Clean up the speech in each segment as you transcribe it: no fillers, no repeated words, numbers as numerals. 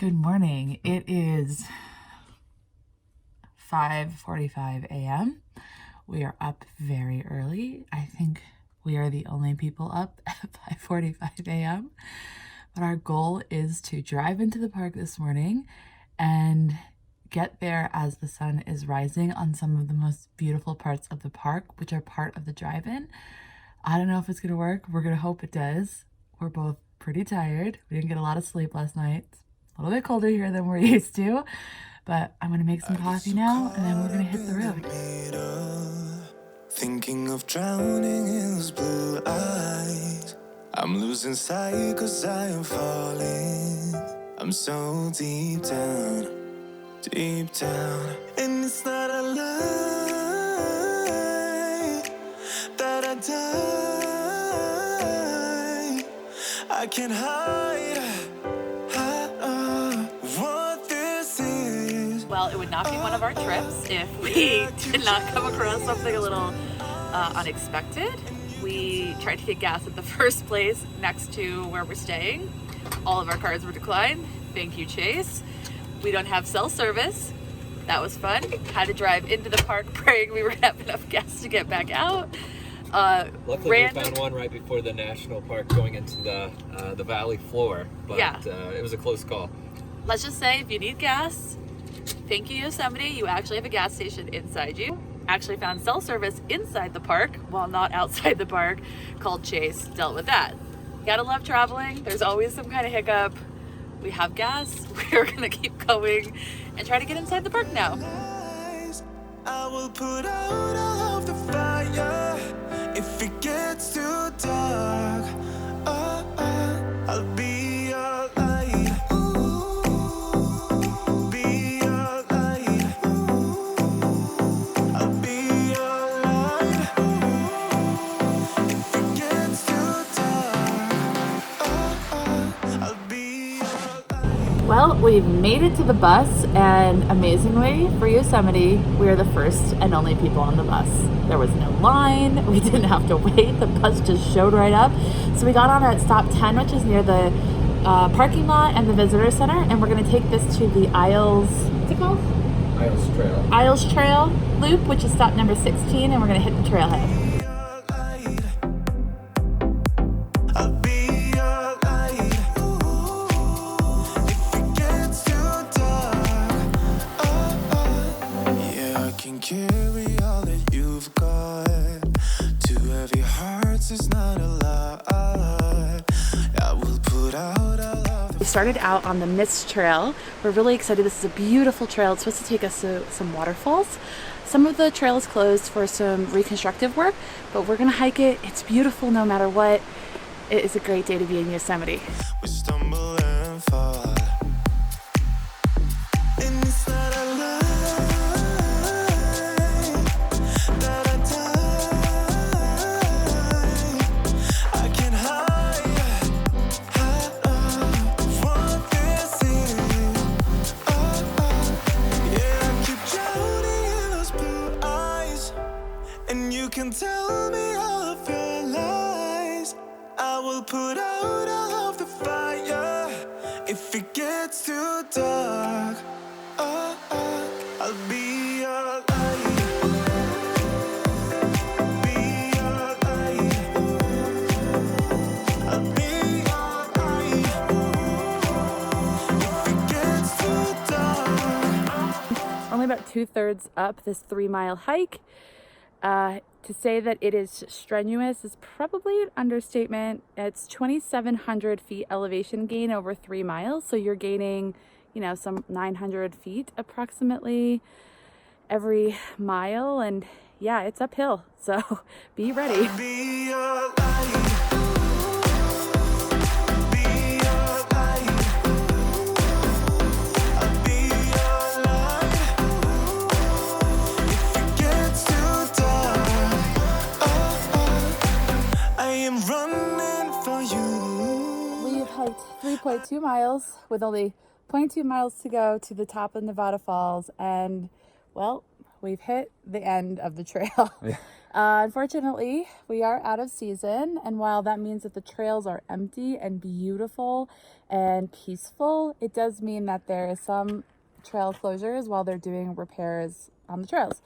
Good morning. It is 5:45 a.m. We are up very early. I think we are the only people up at 5:45 a.m. But our goal is to drive into the park this morning and get there as the sun is rising on some of the most beautiful parts of the park, which are part of the drive-in. I don't know if it's going to work. We're going to hope it does. We're both pretty tired. We didn't get a lot of sleep last night. A little bit colder here than we're used to, but I'm gonna make some coffee now and then we're gonna hit the road. Thinking of drowning in those blue eyes. I'm losing sight 'cause I am falling. I'm so deep down, and it's not a lie that I die. I can't hide. Well, it would not be one of our trips if we did not come across something a little unexpected. We tried to get gas at the first place next to where we're staying. All of our cars were declined. Thank you, Chase. We don't have cell service. That was fun. Had to drive into the park praying we were gonna have enough gas to get back out. Luckily, we found one right before the national park going into the valley floor, but yeah. It was a close call. Let's just say if you need gas, thank you, Yosemite. You actually have a gas station inside you. Actually found cell service inside the park, while not outside the park. Called Chase, dealt with that. Gotta love traveling. There's always some kind of hiccup. We have gas. We're gonna keep going and try to get inside the park now. I will put out all of the fire if it gets too dark. I'll be your light. Be your light. I'll be your light. If it gets too dark, I'll be your light. Well, we've made it to the bus, and amazingly for Yosemite, we are the first and only people on the bus. There was no line, we didn't have to wait, the bus just showed right up. So we got on at stop 10, which is near the parking lot and the visitor center, and we're gonna take this to the what's it called? Isles Trail loop, which is stop number 16, and we're gonna hit the trailhead. Carry all that you've got. Two heavy hearts is not a lot. I will put out all of We started out on the Mist Trail. We're really excited. This is a beautiful trail. It's supposed to take us to some waterfalls. Some of the trail is closed for some reconstructive work, but we're gonna hike it. It's beautiful no matter what. It is a great day to be in Yosemite. We stumble and fall. Can tell me all of your lies. I will put out all of the fire if it gets too dark. I'll be your light. Be your light. I'll be your light. If it gets too dark. Only about 2/3 up this 3-mile hike. To say that it is strenuous is probably an understatement. It's 2,700 feet elevation gain over 3 miles. So you're gaining, some 900 feet approximately every mile. And yeah, it's uphill. So be ready. Be your light. Running for you. We've hiked 3.2 miles with only 0.2 miles to go to the top of Nevada Falls, and well, we've hit the end of the trail. Yeah. Unfortunately, we are out of season, and while that means that the trails are empty and beautiful and peaceful, it does mean that there is some trail closures while they're doing repairs on the trails.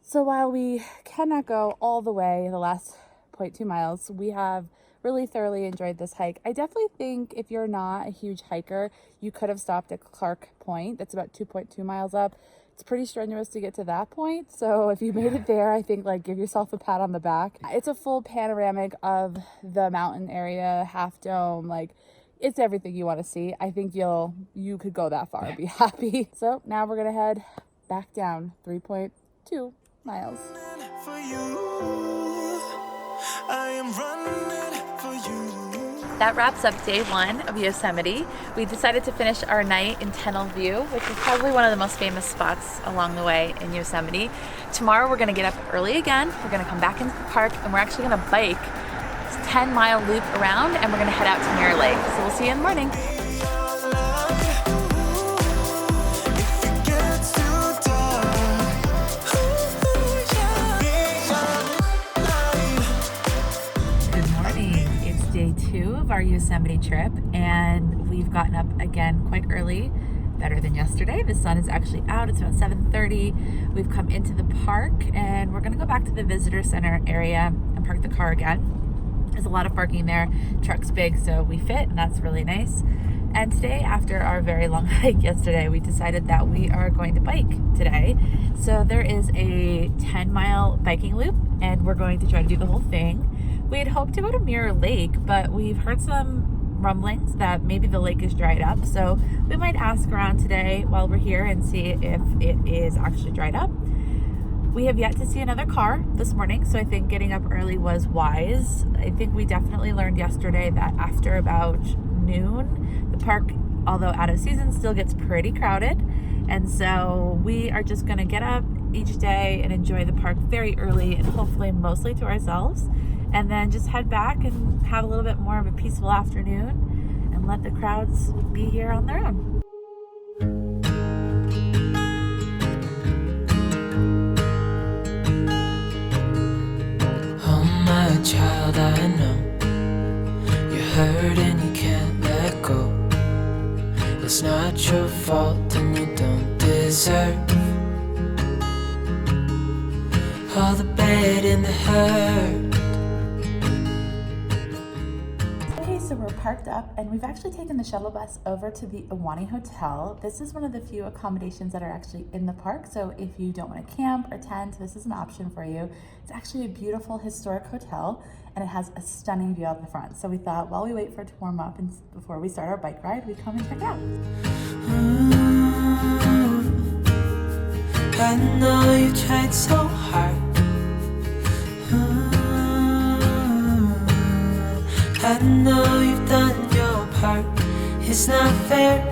So while we cannot go all the way the last 0.2 miles, we have really thoroughly enjoyed this hike. I definitely think if you're not a huge hiker, you could have stopped at Clark Point. That's about 2.2 miles up. It's pretty strenuous to get to that point. So if you made it there, I think like give yourself a pat on the back. It's a full panoramic of the mountain area, Half Dome, like it's everything you want to see. I think you could go that far and be happy. So now we're gonna head back down 3.2 miles. For you, I am running for you. That wraps up day 1 of Yosemite. We decided to finish our night in Tunnel View, which is probably one of the most famous spots along the way in Yosemite. Tomorrow we're gonna get up early again. We're gonna come back into the park and we're actually gonna bike 10-mile loop around and we're gonna head out to Mirror Lake. So we'll see you in the morning. Day 2 of our Yosemite trip, and we've gotten up again quite early, better than yesterday. The sun is actually out. It's about 7:30. We've come into the park and we're gonna go back to the visitor center area and park the car again. There's a lot of parking there. Truck's big, so we fit, and that's really nice. And today, after our very long hike yesterday, we decided that we are going to bike today. So there is a 10-mile biking loop, and we're going to try to do the whole thing. We had hoped to go to Mirror Lake, but we've heard some rumblings that maybe the lake is dried up. So we might ask around today while we're here and see if it is actually dried up. We have yet to see another car this morning, so I think getting up early was wise. I think we definitely learned yesterday that after about noon, the park, although out of season, still gets pretty crowded. And so we are just gonna get up each day and enjoy the park very early and hopefully mostly to ourselves, and then just head back and have a little bit more of a peaceful afternoon and let the crowds be here on their own. Oh my child, I know you're hurt and you can't let go. It's not your fault and you don't deserve all the bad and the hurt. So we're parked up and we've actually taken the shuttle bus over to the Awani Hotel. This is one of the few accommodations that are actually in the park. So if you don't want to camp or tent, this is an option for you. It's actually a beautiful historic hotel and it has a stunning view out the front. So we thought while we wait for it to warm up and before we start our bike ride, we'd come and check it out. I know you tried so hard. I know you've done your part. It's not fair.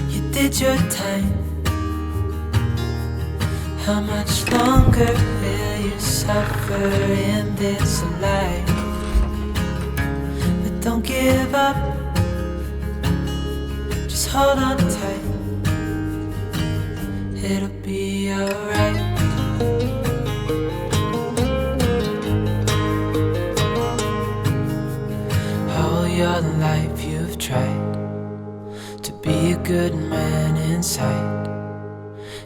You did your time. How much longer will you suffer in this life? But don't give up. Just hold on tight. It'll be alright. Your life you've tried to be a good man inside.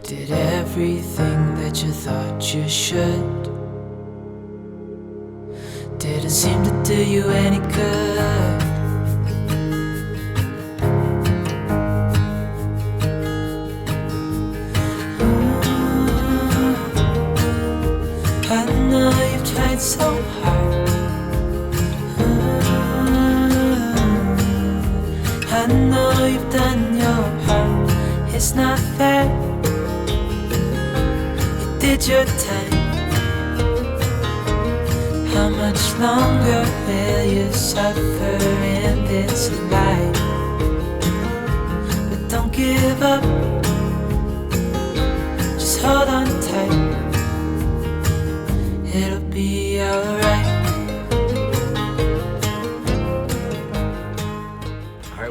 Did everything that you thought you should. Didn't seem to do you any good. I know you've tried so hard. I know you've done your part. It's not fair. You did your time. How much longer will you suffer in this life? But don't give up. Just hold on tight. It'll be alright.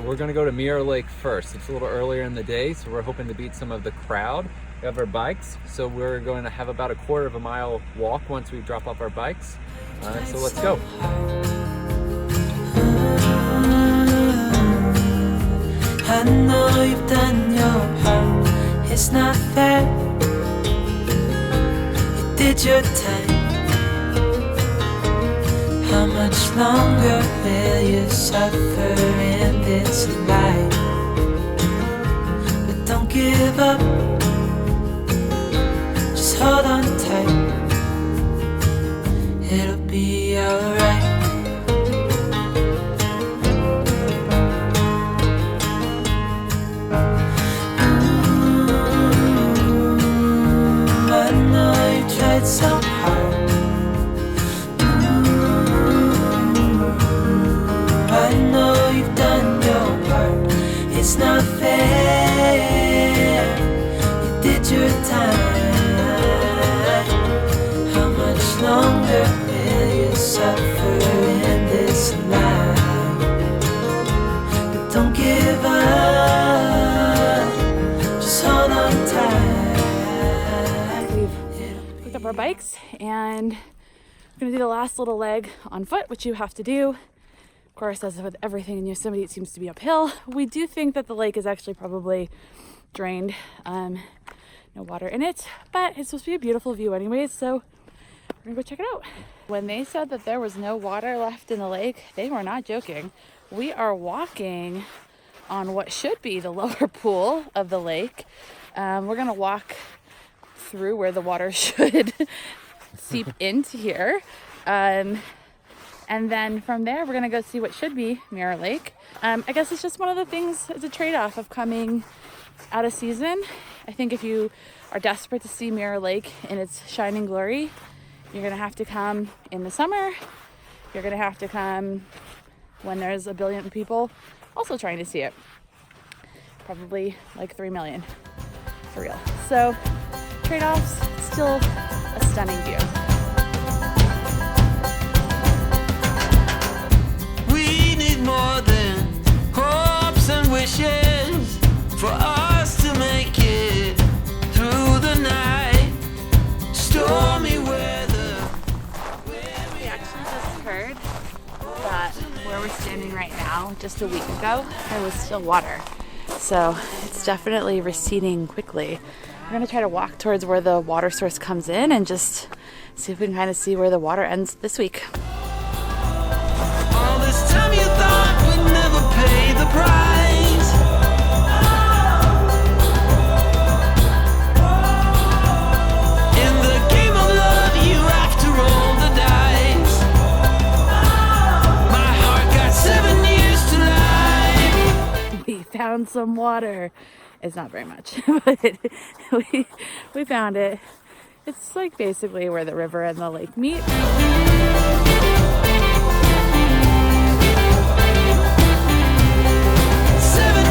We're gonna go to Mirror Lake first. It's a little earlier in the day, so we're hoping to beat some of the crowd. We have our bikes, so we're going to have about a quarter of a mile walk once we drop off our bikes. So let's go. I know you've done your part. It's not fair. You did your time. How much longer will you suffer in this life? But don't give up. Just hold on tight. It'll be alright. I know you tried so hard. I know you've done your part. It's not fair. You did your time. How much longer will you suffer in this life? But don't give up. Just hold on tight. We've picked up our bikes and we're gonna do the last little leg on foot, which you have to do. Of course, as with everything in Yosemite, it seems to be uphill. We do think that the lake is actually probably drained. No water in it, but it's supposed to be a beautiful view anyways, so we're gonna go check it out. When they said that there was no water left in the lake, they were not joking. We are walking on what should be the lower pool of the lake. We're gonna walk through where the water should seep into here. And then from there, we're gonna go see what should be Mirror Lake. I guess it's just one of the things, it's a trade-off of coming out of season. I think if you are desperate to see Mirror Lake in its shining glory, you're gonna have to come in the summer. You're gonna have to come when there's a billion people also trying to see it. Probably like 3 million, for real. So trade-offs, still a stunning view. We need more than hopes and wishes for us to make it through the night. Stormy weather. We actually just heard that where we're standing right now, just a week ago, there was still water. So it's definitely receding quickly. We're gonna try to walk towards where the water source comes in and just see if we can kind of see where the water ends this week. All this time you thought we'd never pay the price. In the game of love, you have to roll the dice. My heart got 7 years to life. We found some water. It's not very much, but we found it. It's like basically where the river and the lake meet. 7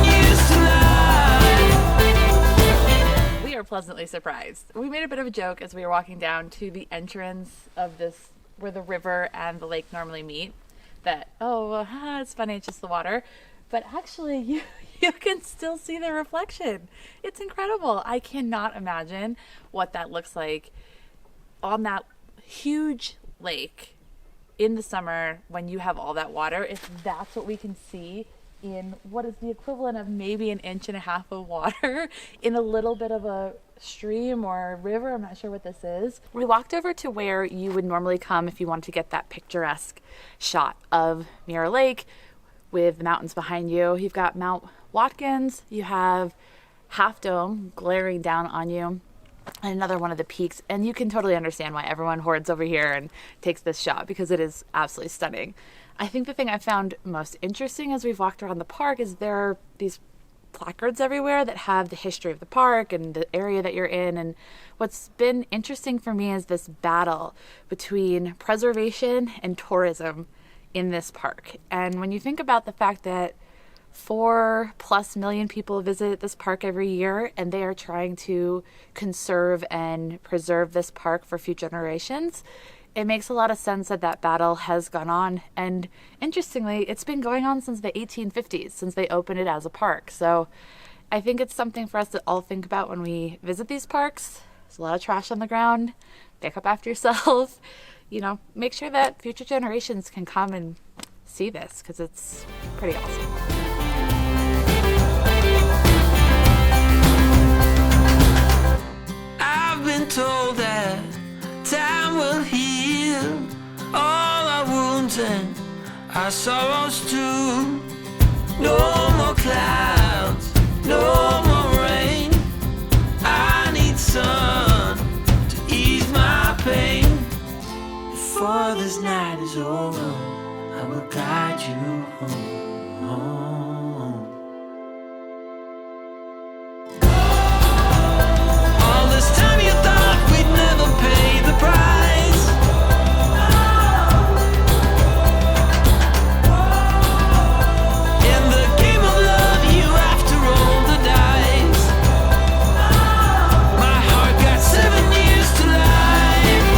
years to life. We are pleasantly surprised. We made a bit of a joke as we were walking down to the entrance of this, where the river and the lake normally meet, that, it's funny, it's just the water. But actually, you can still see the reflection. It's incredible. I cannot imagine what that looks like on that huge lake in the summer when you have all that water. If that's what we can see in what is the equivalent of maybe 1.5 inches of water in a little bit of a stream or river, I'm not sure what this is. We walked over to where you would normally come if you wanted to get that picturesque shot of Mirror Lake with the mountains behind you. You've got Mount Watkins, you have Half Dome glaring down on you, and another one of the peaks. And you can totally understand why everyone hordes over here and takes this shot, because it is absolutely stunning. I think the thing I found most interesting as we've walked around the park is there are these placards everywhere that have the history of the park and the area that you're in. And what's been interesting for me is this battle between preservation and tourism in this park. And when you think about the fact that 4+ million people visit this park every year, and they are trying to conserve and preserve this park for future generations, it makes a lot of sense that that battle has gone on. And interestingly, it's been going on since the 1850s, since they opened it as a park. So I think it's something for us to all think about when we visit these parks. There's a lot of trash on the ground. Pick up after yourself. You know, make sure that future generations can come and see this because it's pretty awesome. I've been told that time will heal all our wounds and our sorrows too. No more clouds, no more rain. I need sun to ease my pain. Before this night is over, I will guide you home. All this time you thought we'd never pay the price. In the game of love, you have to roll the dice. My heart got 7 years to life.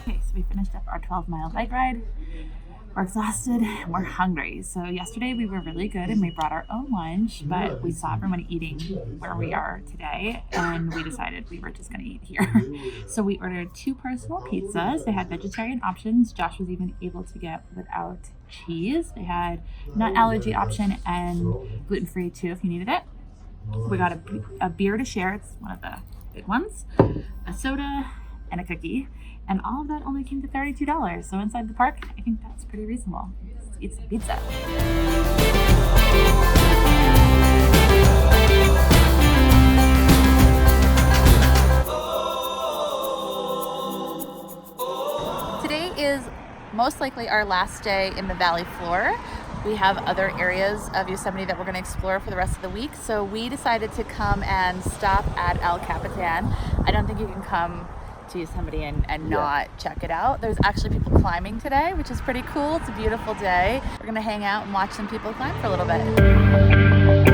Okay, so we finished up our 12-mile bike ride. We're exhausted and we're hungry. So yesterday we were really good and we brought our own lunch, but we saw everyone eating where we are today and we decided we were just gonna eat here. So we ordered 2 personal pizzas. They had vegetarian options. Josh was even able to get without cheese. They had nut allergy option and gluten-free too if you needed it. So we got a beer to share. It's one of the big ones, a soda, and a cookie. And all of that only came to $32. So inside the park, I think that's pretty reasonable. Let's eat some pizza. Today is most likely our last day in the valley floor. We have other areas of Yosemite that we're going to explore for the rest of the week. So we decided to come and stop at El Capitan. I don't think you can come to Yosemite and not check it out. There's actually people climbing today, which is pretty cool. It's a beautiful day. We're gonna hang out and watch some people climb for a little bit.